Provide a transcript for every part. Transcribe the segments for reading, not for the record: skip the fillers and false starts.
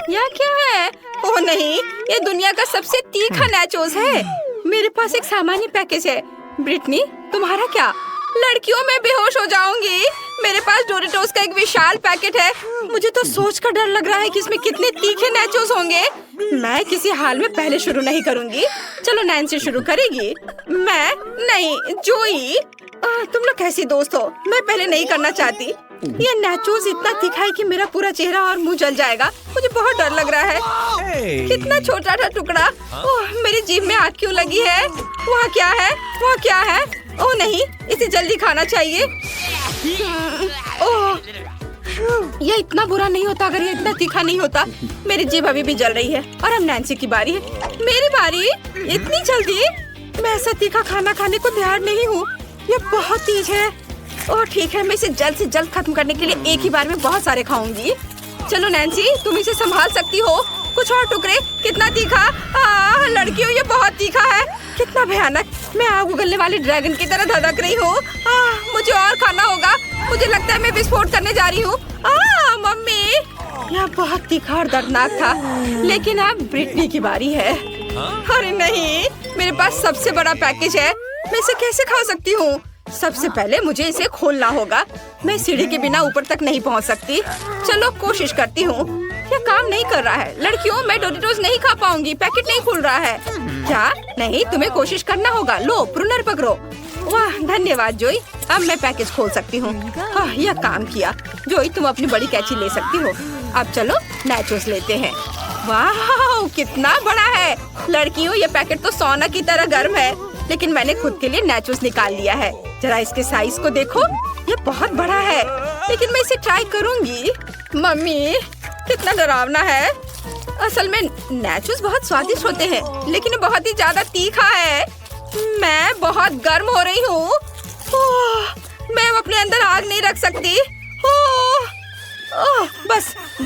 यह क्या है? ओह नहीं, ये दुनिया का सबसे तीखा नाचोस है। मेरे पास एक सामान्य पैकेज है। ब्रिटनी, तुम्हारा क्या? लड़कियों में बेहोश हो जाऊंगी। मेरे पास डोरिटोस का एक विशाल पैकेट है। मुझे तो सोचकर डर लग रहा है कि इसमें कितने तीखे नाचोस होंगे। मैं किसी हाल में पहले शुरू नहीं करूंगी। चलो नैन्सी शुरू करेगी। मैं नहीं, जोई। तुम लोग कैसी दोस्त हो? मैं पहले नहीं करना चाहती। ये नाचोस इतना तीखा है कि मेरा पूरा चेहरा और मुंह जल जाएगा। मुझे बहुत डर लग रहा है। कितना छोटा था टुकड़ा। ओह, मेरी जीभ में आग क्यों लगी है? वहाँ क्या है? वहाँ क्या है? ओह नहीं, इसे जल्दी खाना चाहिए। ओह, ये इतना बुरा नहीं होता अगर ये इतना तीखा नहीं होता। मेरी जीभ अभी भी जल रही है। और अब नैन्सी की बारी है। मेरी बारी? इतनी जल्दी? मैं ऐसा तीखा खाना खाने को तैयार नहीं हूँ। ये बहुत तेज है। ओह ठीक है, मैं इसे जल्द से जल्द खत्म करने के लिए एक ही बार में बहुत सारे खाऊंगी। चलो नैन्सी, तुम इसे संभाल सकती हो। कुछ और टुकड़े। कितना तीखा? लड़कियों, ये बहुत तीखा है। कितना भयानक। मैं आग उगलने वाले ड्रैगन की तरह धड़क रही हूँ। मुझे और खाना होगा। मुझे लगता है मैं विस्फोट करने जा रही हूँ। मम्मी, यह बहुत तीखा और दर्दनाक था। लेकिन अब ब्रिटनी की बारी है। अरे नहीं, मेरे पास सबसे बड़ा पैकेज है। मैं इसे कैसे खा सकती हूँ? सबसे पहले मुझे इसे खोलना होगा। मैं सीढ़ी के बिना ऊपर तक नहीं पहुँच सकती। चलो कोशिश करती हूँ। यह काम नहीं कर रहा है। लड़कियों, मैं डोरिटोस नहीं खा पाऊंगी। पैकेट नहीं खुल रहा है। क्या? नहीं, तुम्हें कोशिश करना होगा। लो, प्रूनर पकड़ो। वाह, धन्यवाद जोई। अब मैं पैकेज खोल सकती हूँ। यह काम किया। जोई, तुम अपनी बड़ी कैंची ले सकती हो। अब चलो नाचोस लेते हैं। वाह, कितना बड़ा है। लड़कियों, ये पैकेट तो सोना की तरह गर्म है। लेकिन मैंने खुद के लिए नाचोस निकाल लिया है। जरा इसके साइज को देखो। ये बहुत बड़ा है। लेकिन मैं इसे ट्राई करूंगी। मम्मी, कितना डरावना है। असल में नाचोस बहुत स्वादिष्ट होते हैं, लेकिन बहुत ही ज्यादा तीखा है। मैं बहुत गर्म हो रही हूँ। मैं अपने अंदर आग नहीं रख सकती।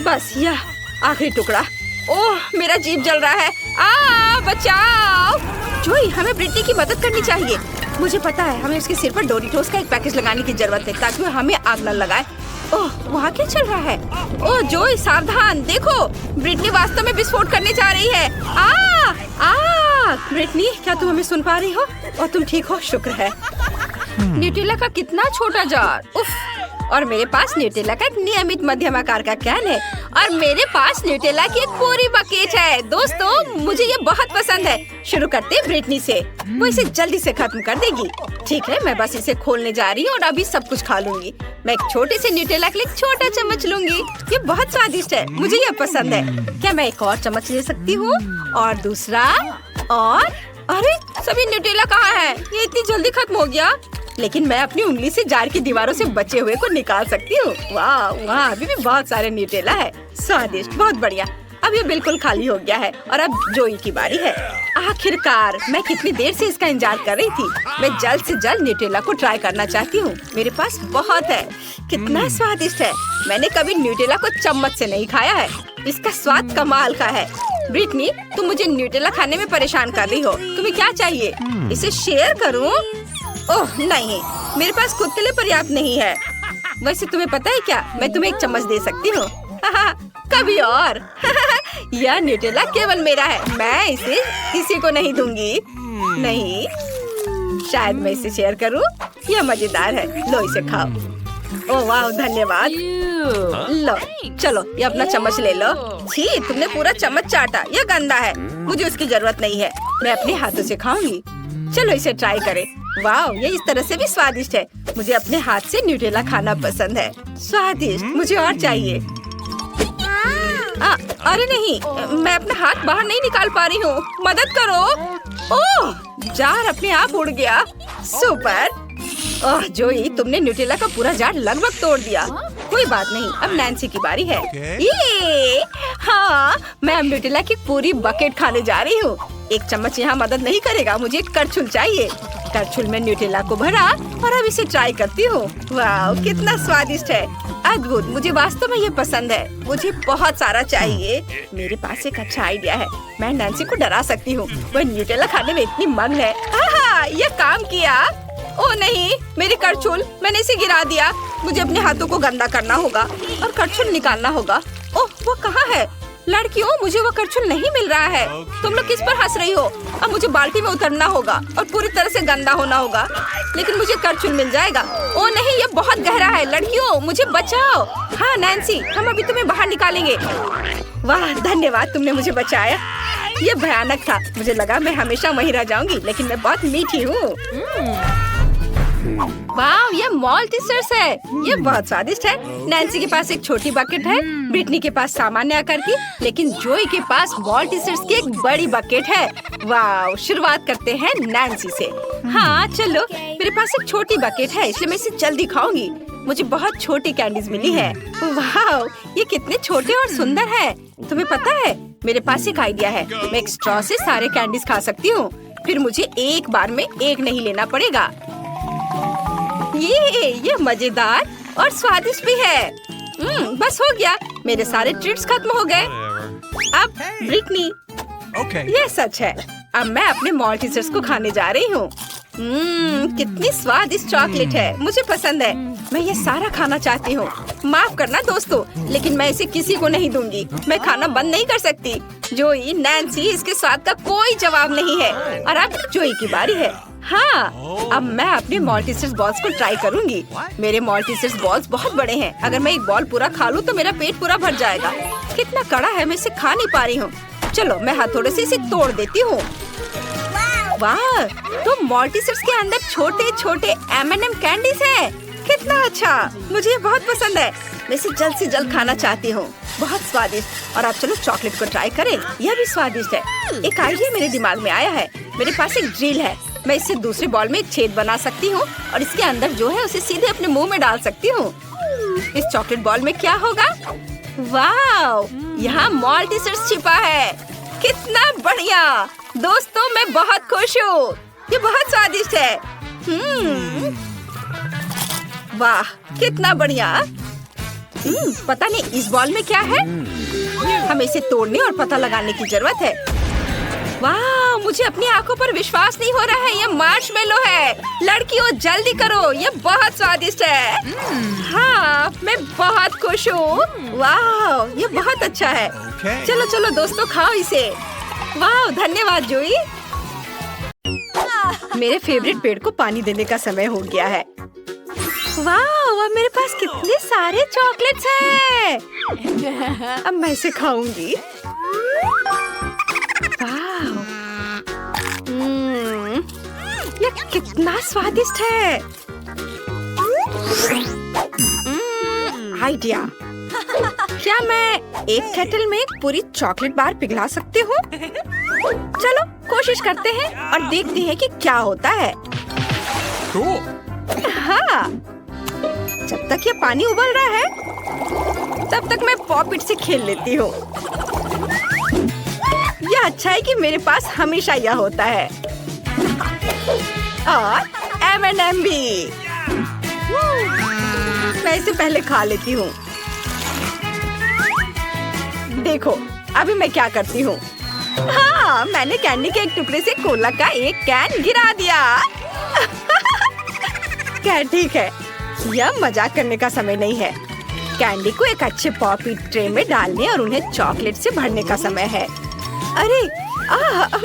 बस यह आखिरी टुकड़ा। ओह, मेरा जीभ जल रहा है। बचाओ। जोई, हमें ब्रिटनी की मदद करनी चाहिए। मुझे पता है, हमें उसके सिर पर डोरिटोस का एक पैकेज लगाने की जरूरत है ताकि वो हमें आग न लगाए। ओह, वहाँ क्या चल रहा है? ओह जोई, सावधान। देखो, ब्रिटनी वास्तव में विस्फोट करने जा रही है। ब्रिटनी, क्या तुम हमें सुन पा रही हो? और तुम ठीक हो? शुक्र है। न्यूटेला का कितना छोटा जार। उफ। और मेरे पास न्यूटेला का एक नियमित मध्यम आकार का कैन है। और मेरे पास न्यूटेला की एक पूरी बकेट है। दोस्तों, मुझे ये बहुत पसंद है। शुरू करते हैं ब्रिटनी से। वो इसे जल्दी से खत्म कर देगी। ठीक है, मैं बस इसे खोलने जा रही हूँ और अभी सब कुछ खा लूंगी। मैं एक छोटे से न्यूटेला के लिए एक छोटा चम्मच लूंगी। ये बहुत स्वादिष्ट है। मुझे ये पसंद है। क्या मैं एक और चम्मच ले सकती हूँ? और दूसरा। और अरे, सभी न्यूटेला कहाँ है? ये इतनी जल्दी खत्म हो गया। लेकिन मैं अपनी उंगली से जार की दीवारों से बचे हुए को निकाल सकती हूँ। वाह, वहाँ अभी भी बहुत सारे न्यूटेला है। स्वादिष्ट, बहुत बढ़िया। अब ये बिल्कुल खाली हो गया है और अब जोई की बारी है। आखिरकार, मैं कितनी देर से इसका इंतजार कर रही थी। मैं जल्द से जल्द न्यूटेला को ट्राई करना चाहती हूँ। मेरे पास बहुत है। कितना स्वादिष्ट है। मैंने कभी न्यूटेला को चम्मच से नहीं खाया है। इसका स्वाद कमाल का है। ब्रिटनी, तुम मुझे न्यूटेला खाने में परेशान कर रही हो। तुम्हें क्या चाहिए? इसे शेयर करूँ? ओह नहीं, मेरे पास खुद के लिए पर्याप्त नहीं है। वैसे तुम्हें पता है क्या, मैं तुम्हें एक चम्मच दे सकती हूँ। कभी और। यह न्यूटेला केवल मेरा है। मैं इसे किसी को नहीं दूंगी। नहीं, शायद मैं इसे शेयर करूँ। यह मजेदार है। लो, इसे खाओ। ओह वाह, धन्यवाद। लो, चलो ये अपना चम्मच ले लो। छी, तुमने पूरा चम्मच चाटा। यह गंदा है। मुझे उसकी जरूरत नहीं है। मैं अपने हाथों से खाऊंगी। चलो इसे ट्राई करें। वाह, ये इस तरह से भी स्वादिष्ट है। मुझे अपने हाथ से न्यूटेला खाना पसंद है। स्वादिष्ट, मुझे और चाहिए। अरे नहीं, मैं अपना हाथ बाहर नहीं निकाल पा रही हूँ। मदद करो। ओह, जार अपने आप उड़ गया। सुपर। ओह जोई, तुमने न्यूटेला का पूरा जार लगभग तोड़ दिया। कोई बात नहीं, अब नैन्सी की बारी है। ये हाँ, मैं अब न्यूटेला की पूरी बकेट खाने जा रही हूँ। एक चम्मच यहाँ मदद नहीं करेगा। मुझे एक करछुल चाहिए। करछुल में न्यूटेला को भरा और अब इसे ट्राई करती हूँ। वाह, कितना स्वादिष्ट है। अद्भुत, मुझे वास्तव में ये पसंद है। मुझे बहुत सारा चाहिए। मेरे पास एक अच्छा आइडिया है। मैं नैन्सी को डरा सकती हूँ। वह न्यूटेला खाने में इतनी मग्न है। ये काम किया। ओह नहीं, मेरी करछुल, मैंने इसे गिरा दिया। मुझे अपने हाथों को गंदा करना होगा और करछुल निकालना होगा। ओह, वो कहाँ है? लड़कियों, मुझे वो करछुल नहीं मिल रहा है। तुम लोग किस पर हंस रही हो? अब मुझे बाल्टी में उतरना होगा और पूरी तरह से गंदा होना होगा, लेकिन मुझे करछुल मिल जाएगा। ओ नहीं, ये बहुत गहरा है। लड़कियों, मुझे बचाओ। हाँ नैन्सी, हम अभी तुम्हें बाहर निकालेंगे। वाह, धन्यवाद, तुमने मुझे बचाया। ये भयानक था। मुझे लगा मैं हमेशा वहीं रह जाऊंगी, लेकिन मैं बहुत मीठी हूँ। वाह, ये मॉल्टीसर्स है। ये बहुत स्वादिष्ट है। नैन्सी के पास एक छोटी बकेट है, ब्रिटनी के पास सामान्य आकार की, लेकिन जोई के पास मॉल्टीसर्स की एक बड़ी बकेट है। वाह, शुरुआत करते हैं नैन्सी से। हाँ चलो, मेरे पास एक छोटी बकेट है, इसलिए मैं इसे जल्दी खाऊंगी। मुझे बहुत छोटी कैंडीज मिली है। वाह, ये कितने छोटे और सुंदर है। तुम्हें पता है, मेरे पास एक आइडिया है। मैं एक स्ट्रॉ से सारे कैंडीज खा सकती हूँ, फिर मुझे एक बार में एक नहीं लेना पड़ेगा। ये मजेदार और स्वादिष्ट भी है। बस हो गया, मेरे सारे ट्रीट्स खत्म हो गए। अब ब्रिटनी, ये सच है। अब मैं अपने मॉल्टीसर्स को खाने जा रही हूँ। कितनी स्वादिष्ट चॉकलेट है, मुझे पसंद है। मैं ये सारा खाना चाहती हूँ। माफ करना दोस्तों, लेकिन मैं इसे किसी को नहीं दूंगी। मैं खाना बंद नहीं कर सकती। जोई, नैन्सी, इसके स्वाद का कोई जवाब नहीं है। और अब जोई की बारी है। हाँ, अब मैं अपने मॉल्टीसर्स बॉल्स को ट्राई करूंगी। मेरे मॉल्टीसर्स बॉल्स बहुत बड़े हैं। अगर मैं एक बॉल पूरा खा लूं तो मेरा पेट पूरा भर जाएगा। कितना कड़ा है, मैं इसे खा नहीं पा रही हूँ। चलो, मैं हथौड़े से इसे तोड़ देती हूँ। वाह, तो मॉल्टीसर्स के अंदर छोटे छोटे M&M कैंडीज है। कितना अच्छा, मुझे ये बहुत पसंद है। मैं इसे जल्द से जल्द खाना चाहती हूँ। बहुत स्वादिष्ट। और आप चलो चॉकलेट को ट्राई करें, यह भी स्वादिष्ट है। एक आइडिया मेरे दिमाग में आया है। मेरे पास एक ड्रिल है। मैं इससे दूसरे बॉल में एक छेद बना सकती हूँ और इसके अंदर जो है उसे सीधे अपने मुंह में डाल सकती हूँ। इस चॉकलेट बॉल में क्या होगा? वाह, यहाँ मॉल्टीसर्स छिपा है। कितना बढ़िया दोस्तों, मैं बहुत खुश हूँ। ये बहुत स्वादिष्ट है। वाह, कितना बढ़िया। पता नहीं इस बॉल में क्या है। हमें इसे तोड़ने और पता लगाने की जरूरत है। वाह, मुझे अपनी आंखों पर विश्वास नहीं हो रहा है। ये मार्शमेलो है। लड़कियों, जल्दी करो, ये बहुत स्वादिष्ट है। हाँ, मैं बहुत खुश हूँ। वाह, ये बहुत अच्छा है। चलो चलो दोस्तों, खाओ इसे। वाह, धन्यवाद जोई। मेरे फेवरेट पेड़ को पानी देने का समय हो गया है। वाह, अब मेरे पास कितने सारे चॉकलेट्स हैं। अब मैं इसे खाऊंगी। यह कितना स्वादिष्ट है। आइडिया, क्या मैं एक केटल में पूरी चॉकलेट बार पिघला सकती हूँ? चलो कोशिश करते हैं और देखते हैं कि क्या होता है। हाँ, जब तक ये पानी उबल रहा है तब तक मैं पॉप इट से खेल लेती हूँ। यह अच्छा है कि मेरे पास हमेशा यह होता है। और M&M भी। मैं इसे पहले खा लेती हूँ। देखो, अभी मैं क्या करती हूँ। हाँ, मैंने कैंडी के एक टुकड़े से कोला का एक कैन गिरा दिया। क्या ठीक है, यह मजाक करने का समय नहीं है। कैंडी को एक अच्छे पॉप इट ट्रे में डालने और उन्हें चॉकलेट से भरने का समय है। अरे,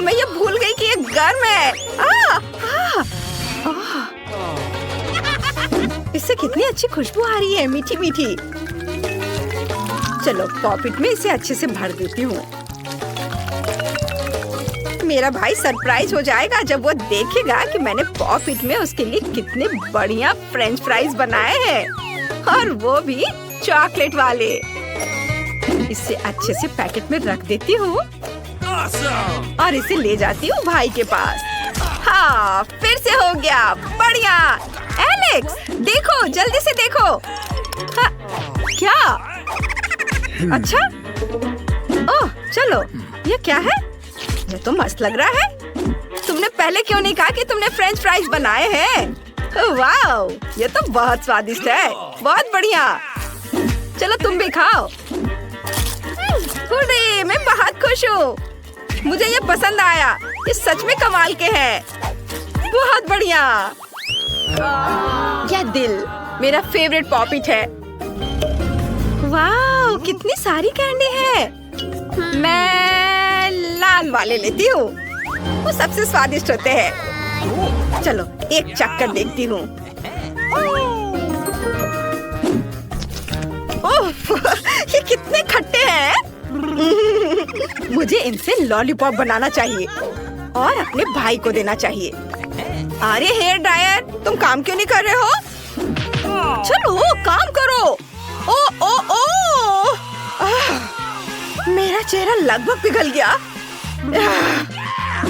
मैं ये भूल गई कि ये गर्म है। इससे कितनी अच्छी खुशबू आ रही है, मीठी मीठी। चलो पॉपिट में इसे अच्छे से भर देती हूँ। मेरा भाई सरप्राइज हो जाएगा जब वो देखेगा कि मैंने पॉपिट में उसके लिए कितने बढ़िया फ्रेंच फ्राइज बनाए हैं, और वो भी चॉकलेट वाले। इसे अच्छे से पैकेट में रख देती हूँ और इसे ले जाती हूँ भाई के पास। हाँ, फिर से हो गया, बढ़िया। एलेक्स, देखो, जल्दी से देखो। हाँ, क्या? अच्छा, ओह, चलो, ये क्या है? ये तो मस्त लग रहा है। तुमने पहले क्यों नहीं कहा कि तुमने फ्रेंच फ्राइज बनाए हैं? वाह, ये तो बहुत स्वादिष्ट है, बहुत बढ़िया। चलो तुम भी खाओ। हुर्रे, मैं बहुत खुश हूँ। मुझे ये पसंद आया। ये सच में कमाल के हैं। बहुत बढ़िया। यह दिल मेरा फेवरेट पॉपिट है। वाह, कितनी सारी कैंडी है। गोल्डन वाले लेती हूँ, वो सबसे स्वादिष्ट होते हैं। चलो एक चक्कर देखती हूँ। ओह, ये कितने खट्टे हैं। मुझे इनसे लॉलीपॉप बनाना चाहिए और अपने भाई को देना चाहिए। अरे हेयर ड्रायर, तुम काम क्यों नहीं कर रहे हो? चलो काम करो। ओ ओ ओ मेरा चेहरा लगभग पिघल गया।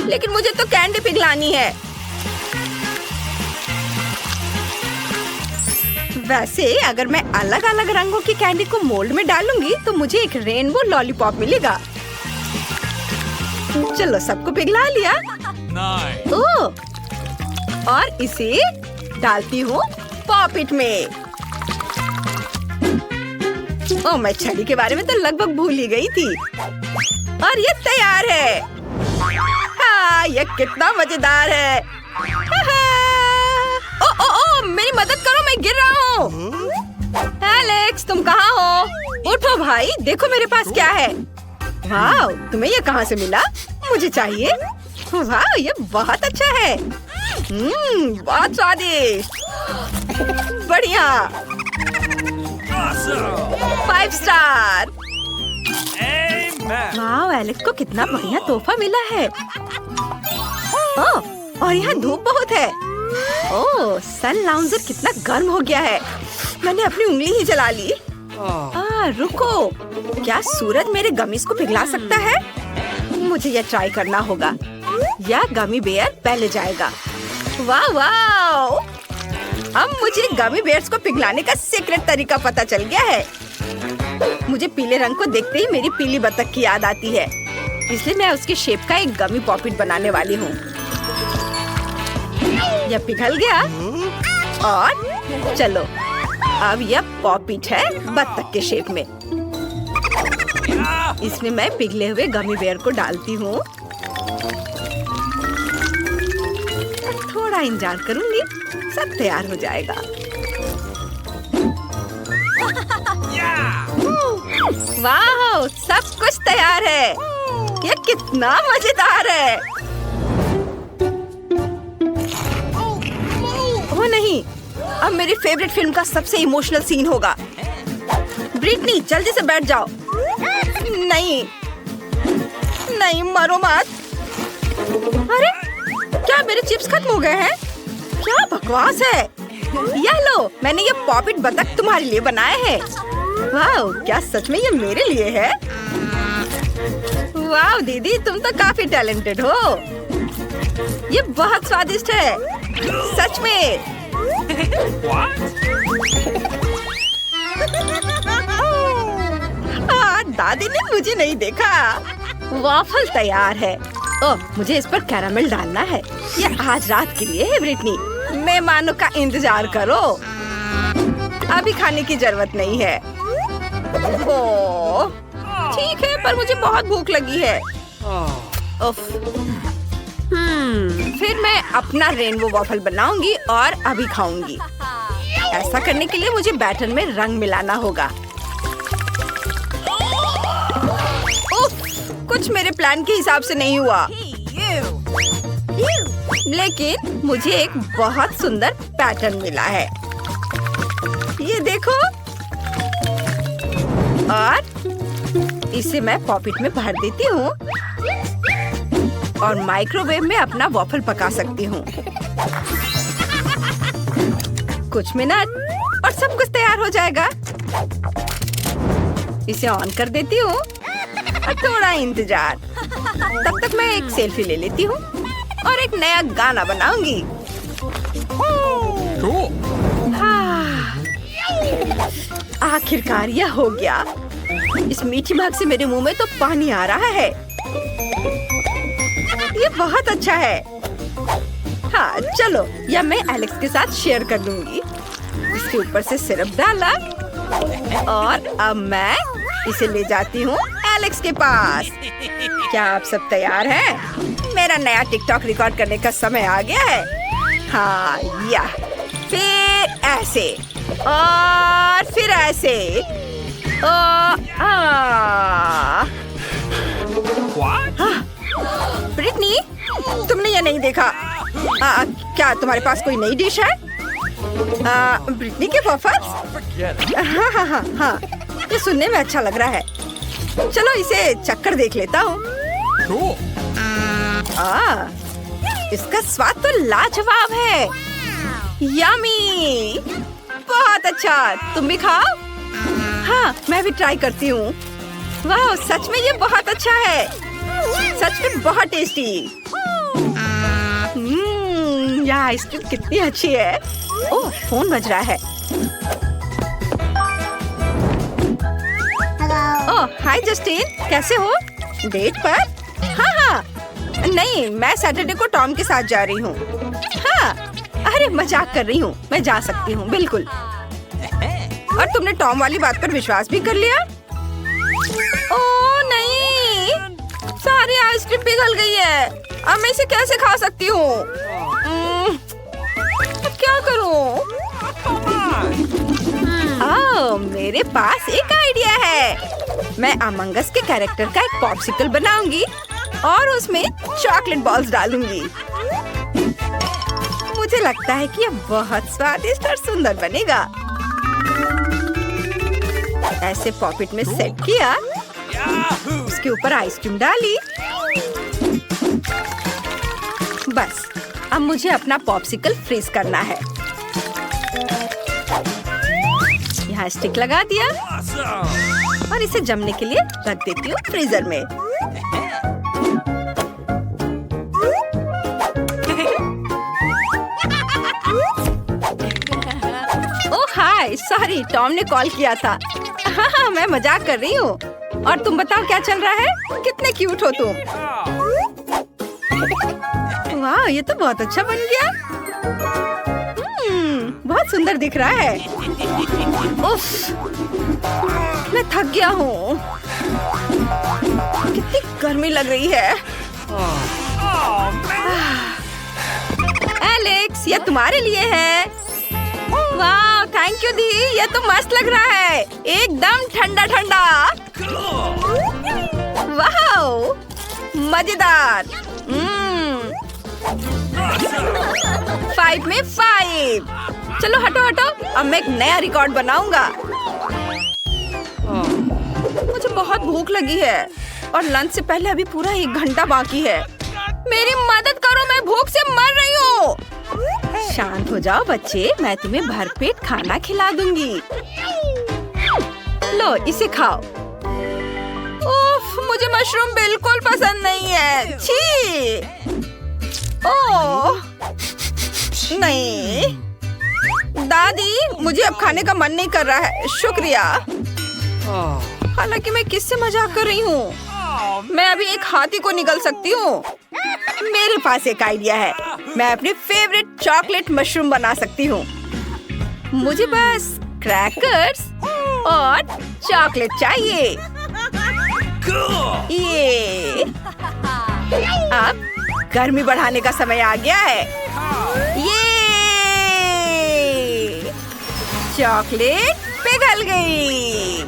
लेकिन मुझे तो कैंडी पिघलानी है। वैसे अगर मैं अलग अलग रंगों की कैंडी को मोल्ड में डालूंगी तो मुझे एक रेनबो लॉलीपॉप मिलेगा। चलो सबको पिघला लिया। ओह, और इसे डालती हूँ पॉपिट में। ओह, मैं छड़ी के बारे में तो लगभग भूल ही गई थी। और ये तैयार है। हाँ, ये कितना मजेदार है। ओ ओ ओ, मेरी मदद करो, मैं गिर रहा हूँ। एलेक्स, तुम कहाँ हो? उठो भाई, देखो मेरे पास क्या है। वाह, तुम्हें ये कहाँ से मिला? मुझे चाहिए। वाह, ये बहुत अच्छा है। बहुत स्वादिष्ट। बढ़िया। 5 स्टार। वाह, एलेक्स को कितना बढ़िया तोहफा मिला है। ओह, और यहाँ धूप बहुत है। ओह, सन लाउंजर कितना गर्म हो गया है। मैंने अपनी उंगली ही जला ली। रुको, क्या सूरज मेरे गमीज को पिघला सकता है? मुझे यह ट्राई करना होगा। यह गमी बेयर पहले जाएगा। वाह वाह, अब मुझे गमी बेयर्स को पिघलाने का सीक्रेट तरीका पता चल गया है। मुझे पीले रंग को देखते ही मेरी पीली बतख की याद आती है, इसलिए मैं उसके शेप का एक गमी पॉपिट बनाने वाली हूँ। यह पिघल गया और चलो अब यह पॉपिट है बत्तख के शेप में। इसमें मैं पिघले हुए गमी बेयर को डालती हूँ। थोड़ा इंतजार करूंगी, सब तैयार हो जाएगा। वाह, सब कुछ तैयार है। यह कितना मजेदार है। ओ नहीं, अब मेरी फेवरेट फिल्म का सबसे इमोशनल सीन होगा। ब्रिटनी, जल्दी से बैठ जाओ। नहीं नहीं, मरो मत। अरे, क्या मेरे चिप्स खत्म हो गए हैं? क्या बकवास है। यह लो, मैंने ये पॉपिट बतख तुम्हारे लिए बनाए हैं। वाह, क्या सच में ये मेरे लिए है? वाह दीदी, तुम तो काफी टैलेंटेड हो। ये बहुत स्वादिष्ट है, सच में। दादी ने मुझे नहीं देखा। वाफल तैयार है। ओह, मुझे इस पर कैरामेल डालना है। ये आज रात के लिए है ब्रिटनी। मेहमानों का इंतजार करो, अभी खाने की जरूरत नहीं है। ओह, ठीक है, पर मुझे बहुत भूख लगी है। उफ। फिर मैं अपना रेनबो वॉफल बनाऊंगी और अभी खाऊंगी। ऐसा करने के लिए मुझे बैटर में रंग मिलाना होगा। कुछ मेरे प्लान के हिसाब से नहीं हुआ, लेकिन मुझे एक बहुत सुंदर पैटर्न मिला है। ये देखो, और इसे मैं पॉपिट में भर देती हूँ और माइक्रोवेव में अपना वॉफल पका सकती हूँ। कुछ मिनट और सब कुछ तैयार हो जाएगा। इसे ऑन कर देती हूँ और थोड़ा इंतजार। तब तक मैं एक सेल्फी ले लेती हूँ और एक नया गाना बनाऊंगी। आखिरकार यह हो गया। इस मीठी महक से मेरे मुंह में तो पानी आ रहा है। ये बहुत अच्छा है। हाँ, चलो यह मैं एलेक्स के साथ शेयर कर दूंगी। इसके ऊपर से सिरप डाला और अब मैं इसे ले जाती हूँ एलेक्स के पास। क्या आप सब तैयार हैं? मेरा नया टिकटॉक रिकॉर्ड करने का समय आ गया है। हाँ, या फिर ऐसे और फिर ऐसे। तुमने ये नहीं देखा? क्या तुम्हारे पास कोई नई डिश है? ब्रिटनी के वफर्स? हाँ हाँ हाँ हाँ, ये सुनने में अच्छा लग रहा है। चलो इसे चक्कर देख लेता हूँ। इसका स्वाद तो लाजवाब है। यमी, बहुत अच्छा। तुम भी खाओ। हाँ, मैं भी ट्राई करती हूँ। वाह, सच में ये बहुत अच्छा है। सच में बहुत टेस्टी। यह आइसक्रीम कितनी अच्छी है। ओह, फोन बज रहा है। ओह, हाय जस्टिन, कैसे हो? डेट पर? हाँ हाँ, नहीं, मैं सैटरडे को टॉम के साथ जा रही हूँ। हाँ, अरे मजाक कर रही हूँ, मैं जा सकती हूँ, बिल्कुल। और तुमने टॉम वाली बात पर विश्वास भी कर लिया? ओह नहीं, सारी आइसक्रीम पिघल गई है। अब मैं इसे कैसे खा सकती हूँ? क्या करूँ? मेरे पास एक आइडिया है। मैं अमंग अस के कैरेक्टर का एक पॉप्सिकल बनाऊंगी और उसमें चॉकलेट बॉल्स डालूंगी। मुझे लगता है कि यह बहुत स्वादिष्ट और सुंदर बनेगा। ऐसे पॉकेट में सेट किया, उसके ऊपर आइसक्रीम डाली। बस, अब मुझे अपना पॉप्सिकल फ्रीज करना है। यहाँ स्टिक लगा दिया और इसे जमने के लिए रख देती हूँ फ्रीजर में। ओह हाय, सॉरी, टॉम ने कॉल किया था। हाँ, मैं मजाक कर रही हूँ। और तुम बताओ क्या चल रहा है? कितने क्यूट हो तुम। वाह, ये तो बहुत अच्छा बन गया। बहुत सुंदर दिख रहा है। उफ, मैं थक गया हूँ। कितनी गर्मी लग रही है। एलेक्स, ये तुम्हारे लिए है। वाह, थैंक यू दी, ये तो मस्त लग रहा है, एकदम ठंडा ठंडा। वाह, मजेदार। 5 में 5। चलो हटो हटो, अब मैं एक नया रिकॉर्ड बनाऊंगा। मुझे बहुत भूख लगी है और लंच से पहले अभी पूरा 1 घंटा बाकी है। मेरी मदद करो, मैं भूख से मर रही हूँ। शांत हो जाओ बच्चे, मैं तुम्हें भरपेट खाना खिला दूंगी। लो, इसे खाओ। उफ, मुझे मशरूम बिल्कुल पसंद नहीं है। छी। ओह नहीं, दादी, मुझे अब खाने का मन नहीं कर रहा है, शुक्रिया। हालांकि मैं किससे मजाक कर रही हूँ? मैं अभी एक हाथी को निगल सकती हूँ। मेरे पास एक आइडिया है, मैं अपनी फेवरेट चॉकलेट मशरूम बना सकती हूँ। मुझे बस क्रैकर्स और चॉकलेट चाहिए। ये अब गर्मी बढ़ाने का समय आ गया है। ये चॉकलेट पिघल गई।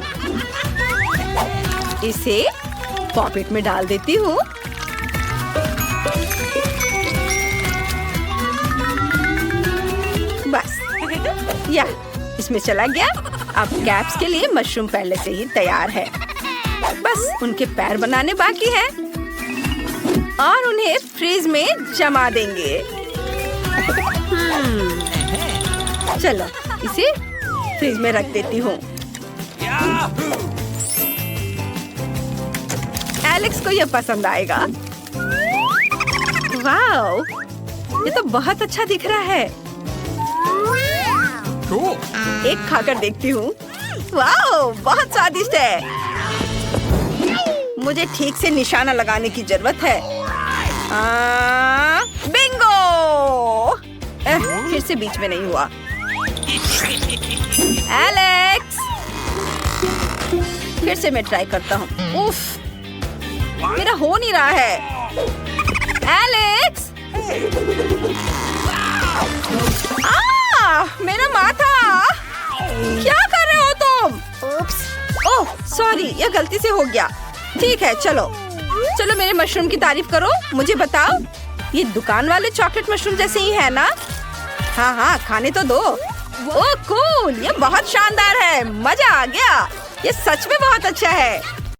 इसे पॉकेट में डाल देती हूँ। बस, या इसमें चला गया। अब कैप्स के लिए मशरूम पहले से ही तैयार है, बस उनके पैर बनाने बाकी है और उन्हें फ्रीज में जमा देंगे। चलो, इसे फ्रीज में रख देती हूँ। एलेक्स को यह पसंद आएगा। वाओ, ये तो बहुत अच्छा दिख रहा है। एक खाकर देखती हूँ। वाओ, बहुत स्वादिष्ट है। मुझे ठीक से निशाना लगाने की जरूरत है। बिंगो! फिर से बीच में नहीं हुआ। एलेक्स, फिर से मैं ट्राई करता हूँ। उफ, मेरा हो नहीं रहा है। एलेक्स! मेरा माथा! क्या कर रहे हो तुम? ओह, सॉरी, यह गलती से हो गया। ठीक है, चलो चलो मेरे मशरूम की तारीफ करो। मुझे बताओ ये दुकान वाले चॉकलेट मशरूम जैसे ही है ना? हाँ हाँ, खाने तो दो। ओह कूल, ये बहुत शानदार है, मजा आ गया। ये सच में बहुत अच्छा है।